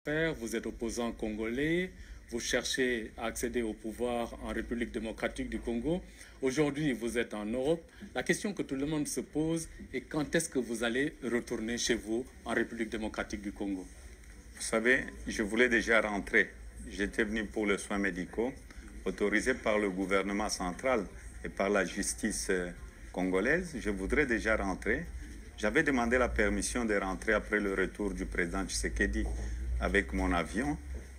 père, vous êtes opposant congolais, vous cherchez à accéder au pouvoir en République démocratique du Congo. Aujourd'hui, vous êtes en Europe. La question que tout le monde se pose est quand est-ce que vous allez retourner chez vous en République démocratique du Congo? Vous savez, je voulais déjà rentrer. J'étais venu pour les soins médicaux, autorisé par le gouvernement central et par la justice congolaise. Je voudrais déjà rentrer. J'avais demandé la permission de rentrer après le retour du président Tshisekedi avec mon avion.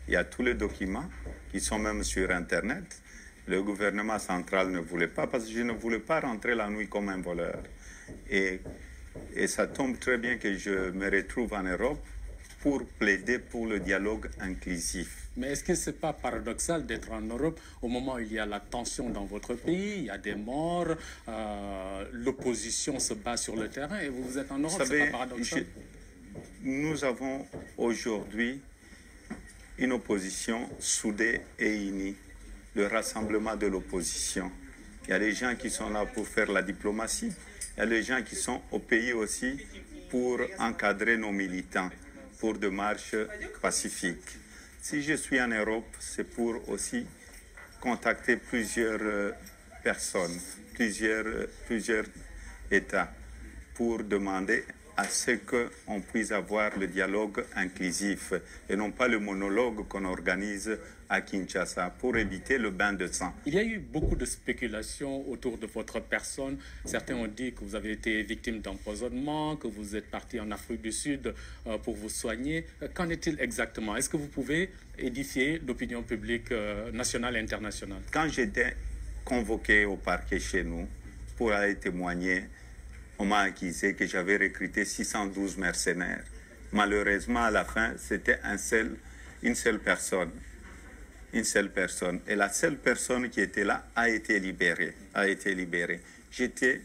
Il y a tous les documents qui sont même sur Internet. Le gouvernement central ne voulait pas parce que je ne voulais pas rentrer la nuit comme un voleur. Et ça tombe très bien que je me retrouve en Europe pour plaider pour le dialogue inclusif. Mais est-ce que ce n'est pas paradoxal d'être en Europe au moment où il y a la tension dans votre pays, il y a des morts, l'opposition se bat sur le terrain et vous êtes en Europe, c'est pas paradoxal? Nous avons aujourd'hui une opposition soudée et unie, le rassemblement de l'opposition. Il y a des gens qui sont là pour faire la diplomatie, il y a des gens qui sont au pays aussi pour encadrer nos militants, pour des marches pacifiques. Si je suis en Europe, c'est pour aussi contacter plusieurs personnes, plusieurs États, pour demander à ce qu'on puisse avoir le dialogue inclusif et non pas le monologue qu'on organise à Kinshasa pour éviter le bain de sang. Il y a eu beaucoup de spéculations autour de votre personne. Certains ont dit que vous avez été victime d'empoisonnement, que vous êtes parti en Afrique du Sud pour vous soigner. Qu'en est-il exactement? Est-ce que vous pouvez édifier l'opinion publique nationale et internationale? Quand j'étais convoqué au parquet chez nous pour aller témoigner, on m'a accusé que j'avais recruté 612 mercenaires. Malheureusement, à la fin, c'était une seule personne. Une seule personne. Et la seule personne qui était là a été libérée. J'étais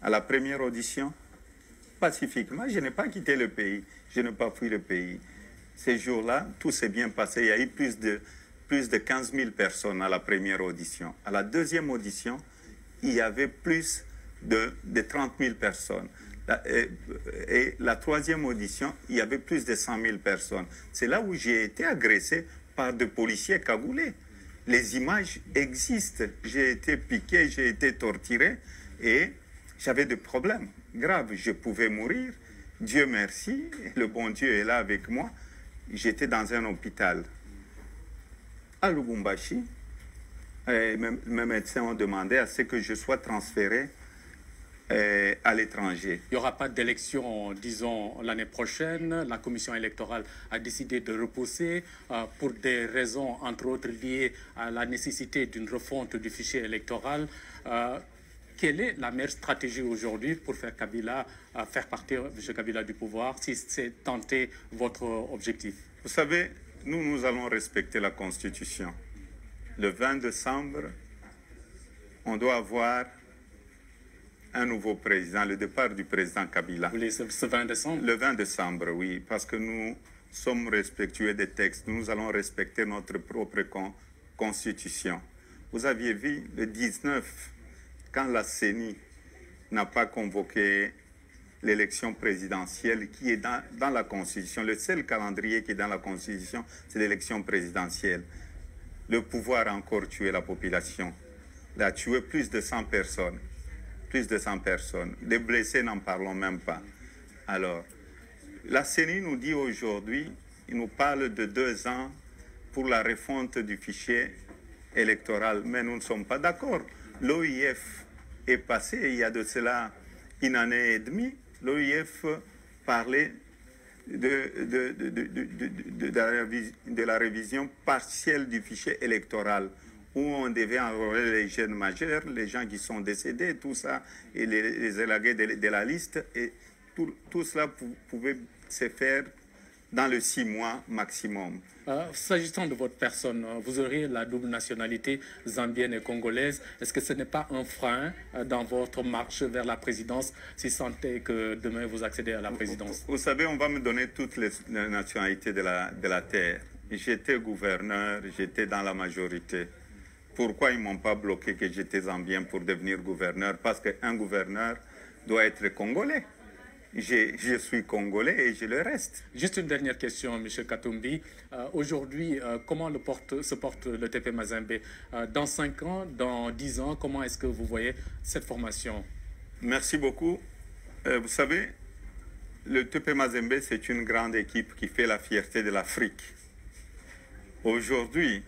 à la première audition pacifiquement. Je n'ai pas quitté le pays. Je n'ai pas fui le pays. Ces jours-là, tout s'est bien passé. Il y a eu plus de 15 000 personnes à la première audition. À la deuxième audition, il y avait plus de 30 000 personnes. Et la troisième audition, il y avait plus de 100 000 personnes. C'est là où j'ai été agressé par des policiers cagoulés. Les images existent. J'ai été piqué, j'ai été torturé et j'avais des problèmes graves. Je pouvais mourir. Dieu merci, le bon Dieu est là avec moi. J'étais dans un hôpital à Lubumbashi. Et mes médecins ont demandé à ce que je sois transféré à l'étranger. Il n'y aura pas d'élection, disons, l'année prochaine. La commission électorale a décidé de repousser pour des raisons, entre autres, liées à la nécessité d'une refonte du fichier électoral. Quelle est la meilleure stratégie aujourd'hui pour faire partir M. Kabila du pouvoir, si c'est tenter votre objectif? Vous savez, nous allons respecter la Constitution. Le 20 décembre, on doit avoir un nouveau président, le départ du président Kabila. Vous voulez ce 20 décembre? Le 20 décembre, oui, parce que nous sommes respectueux des textes. Nous allons respecter notre propre constitution. Vous aviez vu le 19, quand la CENI n'a pas convoqué l'élection présidentielle qui est dans la Constitution. Le seul calendrier qui est dans la Constitution, c'est l'élection présidentielle. Le pouvoir a encore tué la population. Il a tué plus de 100 personnes. Plus de 100 personnes. Les blessés, n'en parlons même pas. Alors, la CENI nous dit aujourd'hui, il nous parle de 2 ans pour la refonte du fichier électoral, mais nous ne sommes pas d'accord. L'OIF est passé, il y a de cela une année et demie, l'OIF parlait de la révision partielle du fichier électoral, où on devait enrôler les jeunes majeurs, les gens qui sont décédés, tout ça, et les élaguer de la liste. Et tout cela pouvait se faire dans les 6 mois maximum. S'agissant de votre personne, vous auriez la double nationalité zambienne et congolaise. Est-ce que ce n'est pas un frein dans votre marche vers la présidence, si sentez que demain vous accédez à la présidence? Vous savez, on va me donner toutes les nationalités de la terre. J'étais gouverneur, j'étais dans la majorité. Pourquoi ils ne m'ont pas bloqué que j'étais zambien pour devenir gouverneur? Parce qu'un gouverneur doit être congolais. je suis congolais et je le reste. Juste une dernière question, M. Katumbi. Aujourd'hui, comment se porte le TP Mazembe? Dans 5 ans, dans 10 ans, comment est-ce que vous voyez cette formation? Merci beaucoup. Vous savez, le TP Mazembe, c'est une grande équipe qui fait la fierté de l'Afrique. Aujourd'hui,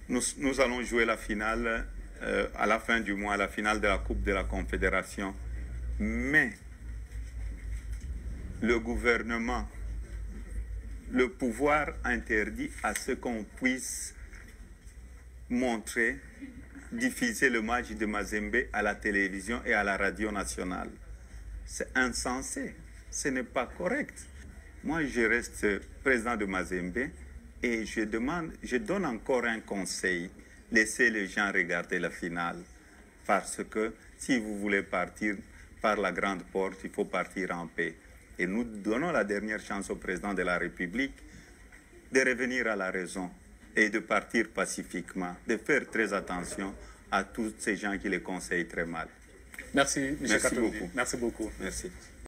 nous allons jouer la finale à la fin du mois, la finale de la Coupe de la Confédération. Mais le gouvernement, le pouvoir interdit à ce qu'on puisse montrer, diffuser le match de Mazembe à la télévision et à la radio nationale. C'est insensé, ce n'est pas correct. Moi, je reste président de Mazembe et je donne encore un conseil. Laissez les gens regarder la finale. Parce que si vous voulez partir par la grande porte, il faut partir en paix. Et nous donnons la dernière chance au président de la République de revenir à la raison et de partir pacifiquement, de faire très attention à tous ces gens qui les conseillent très mal. Merci, M. Katumbi. Beaucoup. Merci beaucoup. Merci.